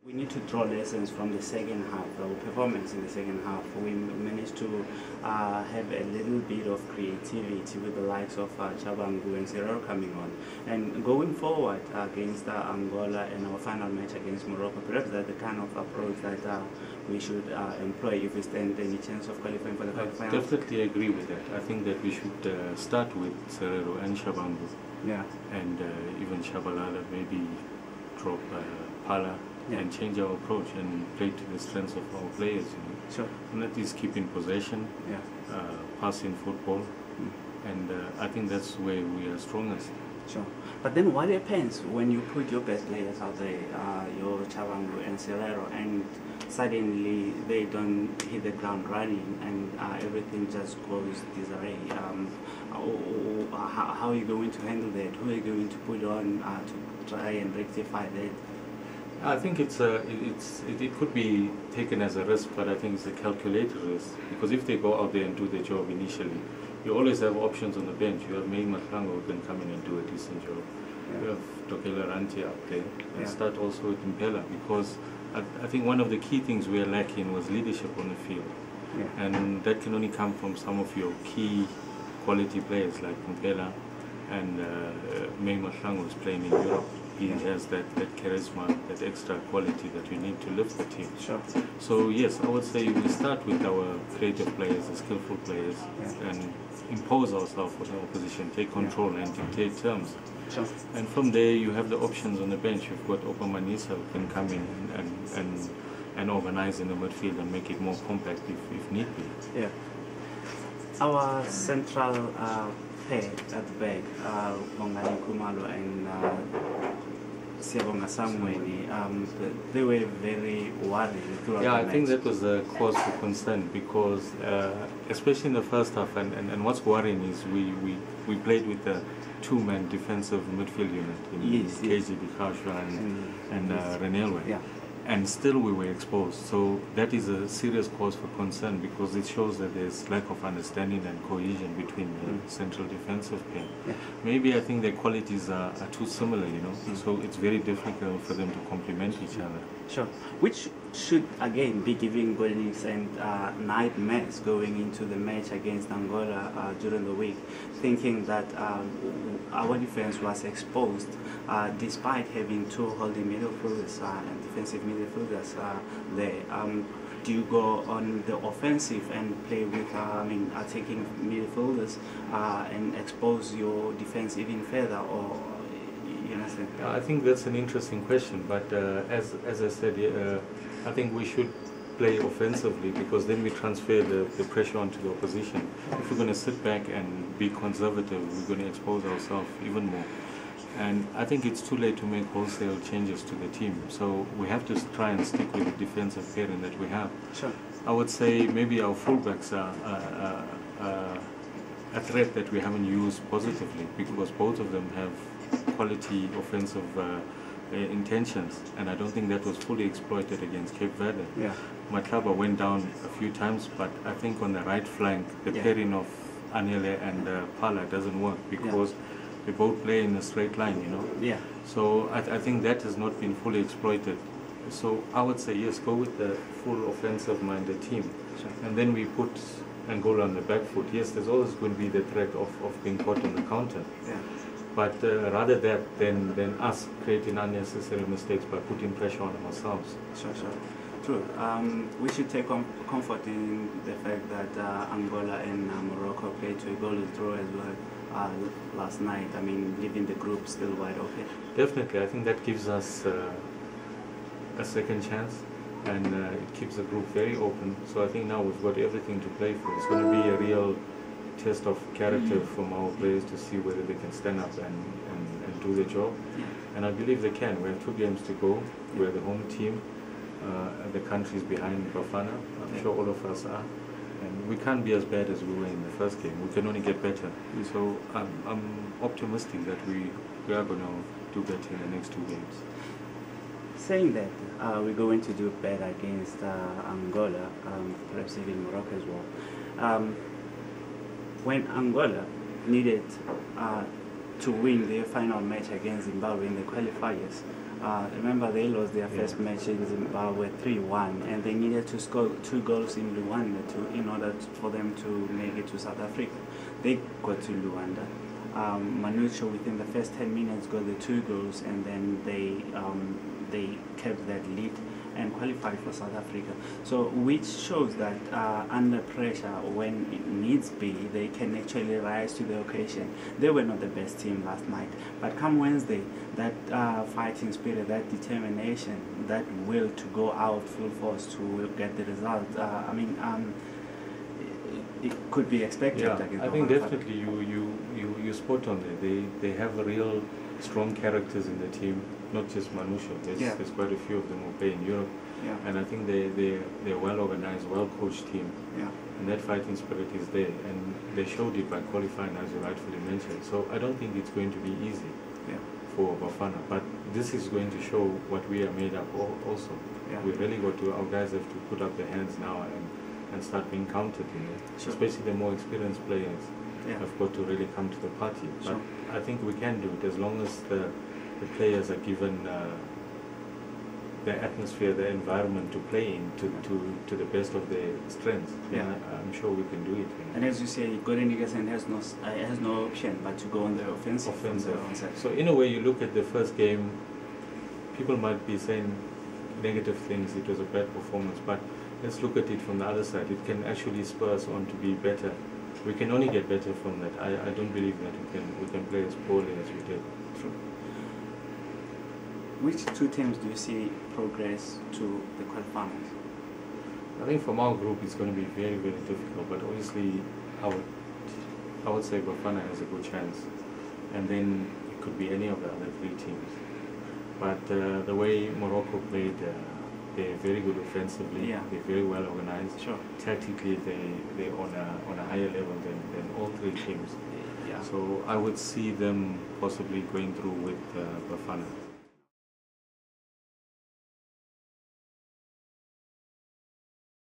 We need to draw lessons from the second half, our performance in the second half. We managed to have a little bit of creativity with the likes of Chabangu and Serrero coming on. And going forward against Angola and our final match against Morocco, perhaps that's the kind of approach that we should employ if we stand any chance of qualifying for the final. I definitely agree with that. I think that we should start with Serrero and Chabangu. Yeah. And even Shabalala, maybe drop Pala. Yeah. And change our approach and play to the strengths of our players. Sure. And that is keep in possession, passing football, and I think that's where we are strongest. Sure. But then what happens when you put your best players out there, your Chabangu and Serrero, and suddenly they don't hit the ground running and everything just goes disarray? How are you going to handle that? Who are you going to put on to try and rectify that? I think it could be taken as a risk, but I think it's a calculated risk, because if they go out there and do their job initially, you always have options on the bench. You have May Matlango who can come in and do a decent job. Yeah. You have Tokela Ranti up there, and start also with Impela, because I think one of the key things we are lacking was leadership on the field. Yeah. And that can only come from some of your key quality players like Impela and May Matlango is playing in Europe. He has that charisma, that extra quality that we need to lift the team. Sure. So yes, I would say we start with our creative players, the skillful players, and impose ourselves on the opposition, take control and dictate terms. Sure. And from there you have the options on the bench. You've got Opa Manisa who can come in and organize in the midfield and make it more compact if need be. Yeah. Our central pair at the back, Bongani Kumalo and they were very worried throughout the match. I think that was a cause for concern, because especially in the first half, and what's worrying is we played with a two-man defensive midfield unit, KG Dikashwa and Renelwe. Yeah. And still we were exposed. So that is a serious cause for concern, because it shows that there's lack of understanding and cohesion between the central defensive pair. Yeah. Maybe I think their qualities are too similar, so it's very difficult for them to complement each other. Sure. Which should again be giving Golnix and nightmares going into the match against Angola during the week, thinking that our defense was exposed despite having two holding midfielders and defensive midfielders there. Do you go on the offensive and play with attacking midfielders and expose your defense even further, or you understand? I think that's an interesting question, but as I said, I think we should play offensively, because then we transfer the pressure onto the opposition. If we're going to sit back and be conservative, we're going to expose ourselves even more. And I think it's too late to make wholesale changes to the team. So we have to try and stick with the defensive pairing that we have. Sure. I would say maybe our fullbacks are a threat that we haven't used positively, because both of them have quality offensive intentions, and I don't think that was fully exploited against Cape Verde. Yeah. Matlaba went down a few times, but I think on the right flank, the pairing of Anele and Pala doesn't work, because they both play in a straight line, Yeah. So I think that has not been fully exploited. So I would say yes, go with the full offensive-minded team. Sure. And then we put Angola on the back foot. Yes, there's always going to be the threat of being caught on the counter. Yeah. But rather that than us creating unnecessary mistakes by putting pressure on ourselves. Sure. True. We should take comfort in the fact that Angola and Morocco played to a goal draw as well last night. I mean, leaving the group still wide open. Definitely. I think that gives us a second chance, and it keeps the group very open. So I think now we've got everything to play for. It's going to be a real test of character from our players to see whether they can stand up and do their job. Yeah. And I believe they can. We have 2 games to go. We're the home team. The country's behind Bafana. I'm sure all of us are. And we can't be as bad as we were in the first game. We can only get better. So I'm optimistic that we are going to do better in the next 2 games. Saying that we're going to do better against Angola, perhaps even Morocco as well. When Angola needed to win their final match against Zimbabwe in the qualifiers. Remember, they lost their first match in Zimbabwe 3-1, and they needed to score 2 goals in Luanda in order for them to make it to South Africa. They got to Luanda. Manucho, within the first 10 minutes, got the 2 goals, and then they kept that lead and qualified for South Africa. So, which shows that under pressure, when it needs be, they can actually rise to the occasion. They were not the best team last night, but come Wednesday, that fighting spirit, that determination, that will to go out full force to get the result. It could be expected. Yeah, I think definitely you spot on there. They have real strong characters in the team, not just Manusha. There's quite a few of them who play in Europe, and I think they're well organized, well coached team, and that fighting spirit is there, and they showed it by qualifying, as you rightfully mentioned. So I don't think it's going to be easy for Bafana, but this is going to show what we are made up also. We really got to, our guys have to put up their hands now and start being counted, especially the more experienced players have got to really come to the party. But I think we can do it as long as the players are given the atmosphere, the environment to play in to the best of their strengths. I'm sure we can do it. And as you say, Gordon Nicholson has no option but to go on the offensive. So in a way, you look at the first game, people might be saying negative things, it was a bad performance, but let's look at it from the other side. It can actually spur us on to be better. We can only get better from that. I don't believe that we can play as poorly as we did. True. Which 2 teams do you see progress to the quarterfinals? I think from our group it's going to be very, very difficult, but obviously I would say Bafana has a good chance, and then it could be any of the other 3 teams. But the way Morocco played, they're very good offensively. They're very well organized. Tactically, they're on a higher level than all 3 teams. So I would see them possibly going through with Bafana.